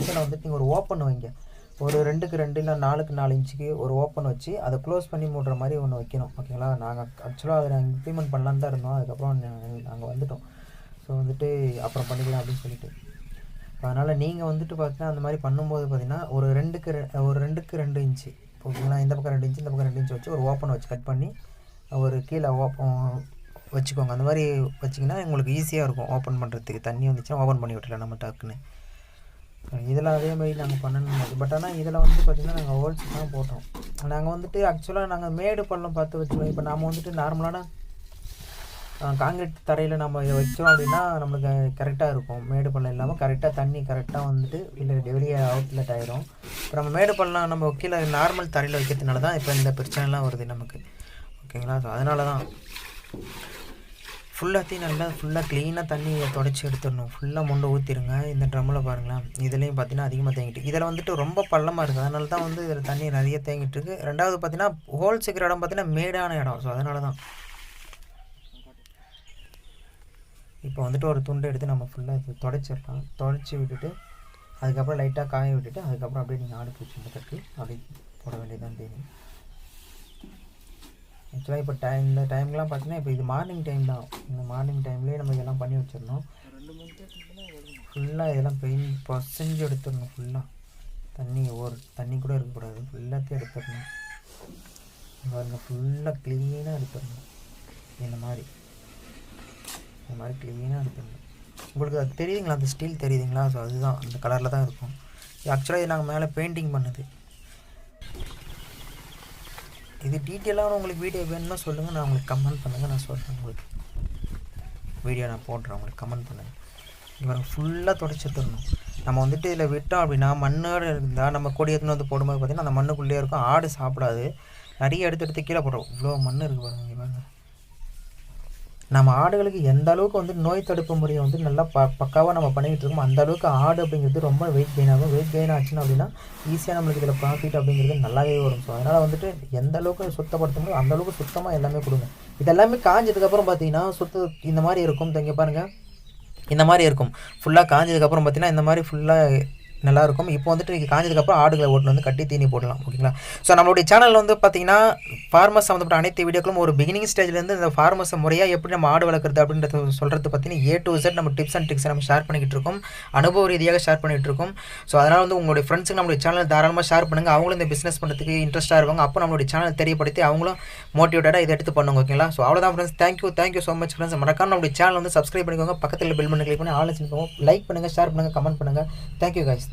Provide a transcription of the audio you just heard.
பொசிஷனை வந்துட்டு நீங்கள் ஒரு ஓப்பன் வைங்க. ஒரு 2க்கு 2 இல்லை 4க்கு 4 இன்ச்சுக்கு ஒரு ஓப்பன் வச்சு அதை க்ளோஸ் பண்ணி மூடுற மாதிரி ஒன்று வைக்கணும். ஓகேங்களா? நாங்கள் ஆக்சுவலாக அதை நாங்கள் இம்ப்ளிமெண்ட் பண்ணலான்னு தான் இருந்தோம். அதுக்கப்புறம் நாங்கள் வந்துவிட்டோம். ஸோ வந்துட்டு அப்புறம் பண்ணிக்கலாம் அப்படின்னு சொல்லிட்டு. அதனால் நீங்கள் வந்துட்டு பார்த்தீங்கன்னா அந்த மாதிரி பண்ணும்போது பார்த்தீங்கன்னா ஒரு 2க்கு 2 இன்ச்சு ஓகேங்களா? இந்த பக்கம் 2 இன்ச்சு இந்த பக்கம் 2 இன்ச்சு வச்சு ஒரு ஓப்பன் வச்சு கட் பண்ணி ஒரு கீழே வச்சுக்கோங்க. அந்த மாதிரி வச்சிங்கன்னா உங்களுக்கு ஈஸியாக இருக்கும் ஓப்பன் பண்ணுறதுக்கு. தண்ணி வந்துச்சுன்னா ஓப்பன் பண்ணி விட்டுலாம் நம்ம டக்குன்னு. இதில் அதே மாதிரி நாங்கள் பண்ணணும். பட் ஆனால் இதில் வந்து பார்த்திங்கன்னா நாங்கள் ஹோல்ஸ் தான் போட்டோம். நாங்கள் வந்துட்டு ஆக்சுவலாக நாங்கள் மேடு பள்ளம் பார்த்து வச்சுக்கோம். இப்போ நாம் வந்துட்டு நார்மலான காங்கிரீட் தரையில் நம்ம இதை வச்சோம் அப்படின்னா நம்மளுக்கு கரெக்டாக இருக்கும். மேடு பள்ளம் இல்லாமல் கரெக்டாக தண்ணி கரெக்டாக வந்துட்டு இல்லை வெளியே அவுட்லெட் ஆகிடும். இப்போ நம்ம மேடு பள்ளம் நம்ம கீழே நார்மல் தரையில் வைக்கிறதுனால தான் இப்போ இந்த பிரச்சனைலாம் வருது நமக்கு. ஓகேங்களா? ஸோ அதனால தான் ஃபுல்லாத்தையும் நல்லா ஃபுல்லாக க்ளீனாக தண்ணியை தொடச்சி எடுத்துடணும். ஃபுல்லாக மொண்டை ஊற்றிடுங்க. இந்த ட்ரம்மில் பாருங்களேன், இதுலேயும் பார்த்தீங்கன்னா அதிகமாக தேங்கிட்டு இதில் வந்துட்டு ரொம்ப பள்ளமாக இருக்குது. அதனால தான் வந்து இதில் தண்ணி நிறைய தேங்கிட்டு இருக்குது. ரெண்டாவது பார்த்தீங்கன்னா ஹோல்ஸ் இருக்கிற இடம் பார்த்தீங்கன்னா மேடான இடம். ஸோ அதனால தான் இப்போ வந்துட்டு ஒரு துண்டை எடுத்து நம்ம ஃபுல்லாக இது தொடச்சிடலாம். தொடச்சி விட்டுட்டு அதுக்கப்புறம் லைட்டாக காய விட்டுட்டு அதுக்கப்புறம் அப்படியே நீங்கள் அடுப்பு வச்சு தட்டி அப்படியே போட வேண்டியதான் தெரியும். ஆக்சுவலாக இப்போ இந்த டைம்லாம் பார்த்தீங்கன்னா இப்போ இது மார்னிங் டைம் தான். இந்த மார்னிங் டைம்லேயே நம்ம இதெல்லாம் பண்ணி வச்சிடணும். ஃபுல்லாக இதெல்லாம் பசைஞ்சு எடுத்துடணும். ஃபுல்லாக தண்ணி கூட இருக்கக்கூடாது. ஃபுல்லாத்தையும் எடுத்துடணும். பாருங்க, ஃபுல்லாக க்ளீனாக எடுத்துடணும். இந்த மாதிரி க்ளீனாக எடுத்துடணும். உங்களுக்கு அது தெரியுதுங்களா? அந்த ஸ்டீல் தெரியுதுங்களா? ஸோ அதுதான் அந்த கலரில் தான் இருக்கும். ஆக்சுவலாக இது நாங்கள் மேலே பெயிண்டிங் பண்ணுது. இது டீட்டெயிலாக உங்களுக்கு வீடியோ வேணும்னா சொல்லுங்கள், நான் உங்களுக்கு கமெண்ட் பண்ணுங்கள். நான் சொல்கிறேன் உங்களுக்கு வீடியோ நான் போடுறேன். உங்களுக்கு கமெண்ட் பண்ணுங்கள். இவங்க ஃபுல்லாக தொடச்சிட்டுருணும். நம்ம வந்துட்டு இதில் விட்டோம் அப்படின்னா மண்ணோடு இருந்தால் நம்ம கொடி எடுத்துன்னு வந்து போடும்போது பார்த்திங்கன்னா அந்த மண்ணுக்குள்ளேயே இருக்கும். ஆடு சாப்பிடாது. நிறைய எடுத்து கீழே போடுறோம். இவ்வளோ மண் இருக்குது பாருங்கள். இங்கே பாருங்கள், நம்ம ஆடுகளுக்கு எந்த அளவுக்கு வந்து நோய் தடுப்பு முறையை வந்து நல்லா பக்காவாக நம்ம பண்ணிக்கிட்டு இருக்கோம். அந்த அளவுக்கு ஆடு அப்படிங்கிறது ரொம்ப வெயிட் கெயின் ஆகும். வெயிட் கெயின் ஆச்சுன்னா அப்படின்னா ஈஸியாக நம்மளுக்கு இதில் ப்ராஃபிட் அப்படிங்கிறது நல்லாவே வரும். ஸோ அதனால் வந்துட்டு எந்த அளவுக்கு சுத்தப்படுத்த முடியும் அந்த அளவுக்கு சுத்தமாக எல்லாமே கொடுங்க. இதெல்லாமே காஞ்சதுக்கப்புறம் பார்த்தீங்கன்னா இந்த மாதிரி இருக்கும். இங்கே பாருங்கள், இந்த மாதிரி இருக்கும். ஃபுல்லாக காஞ்சதுக்கப்புறம் பார்த்தீங்கன்னா இந்த மாதிரி ஃபுல்லாக நல்லாயிருக்கும். இப்போ வந்துட்டு நீங்கள் காஞ்சதுக்கப்புறம் ஆடுகளை ஓட்டு வந்து கட்டி தீனி போடலாம். ஓகேங்களா? ஸோ நம்மளுடைய சேனலில் வந்து பார்த்திங்கன்னா ஃபார்மர்ஸ் சம்மந்தப்பட்ட அனைத்து வீடியோக்களும் ஒரு பிகினிங் ஸ்டேஜ்லேருந்து இந்த ஃபார்மர்ஸை முறையாக எப்படி நம்ம ஆடு வளர்க்குறது அப்படின்றத சொல்கிறது பார்த்தீங்கன்னா A to Z நம்ம டிப்ஸ் அண்ட் ட்ரிக்ஸ் நம்ம ஷேர் பண்ணிக்கிட்டு இருக்கோம். அனுபவ ரீதியாக ஷேர் பண்ணிகிட்டு இருக்கோம். ஸோ அதனால் வந்து உங்களுடைய ஃப்ரெண்ட்ஸுக்கு நம்மளுடைய சேனல் தாராளமாக ஷேர் பண்ணுங்கள். அவங்களும் இந்த பிஸ்னஸ் பண்ணுறதுக்கு இன்ட்ரெஸ்ட்டாக இருப்பாங்க. அப்போ நம்மளுடைய சேனல் தெரியப்படுத்தி அவங்களும் மோட்டிவேட்டடாக இதை எடுத்து பண்ணுங்க. ஓகேங்களா? ஸோ அவ்வளோதான் friends. Thank you so much friends. மறக்காம நம்மளுடைய சேனல் வந்து சப்ஸ்கிரைப் பண்ணிக்கோங்க. பக்கத்தில் பெல் பண்ணி கிளிக் பண்ணி ஆல் வச்சுக்கோங்க. லைக் பண்ணுங்கள், ஷேர் பண்ணுங்கள், கமெண்ட் பண்ணுங்கள். Thank you guys.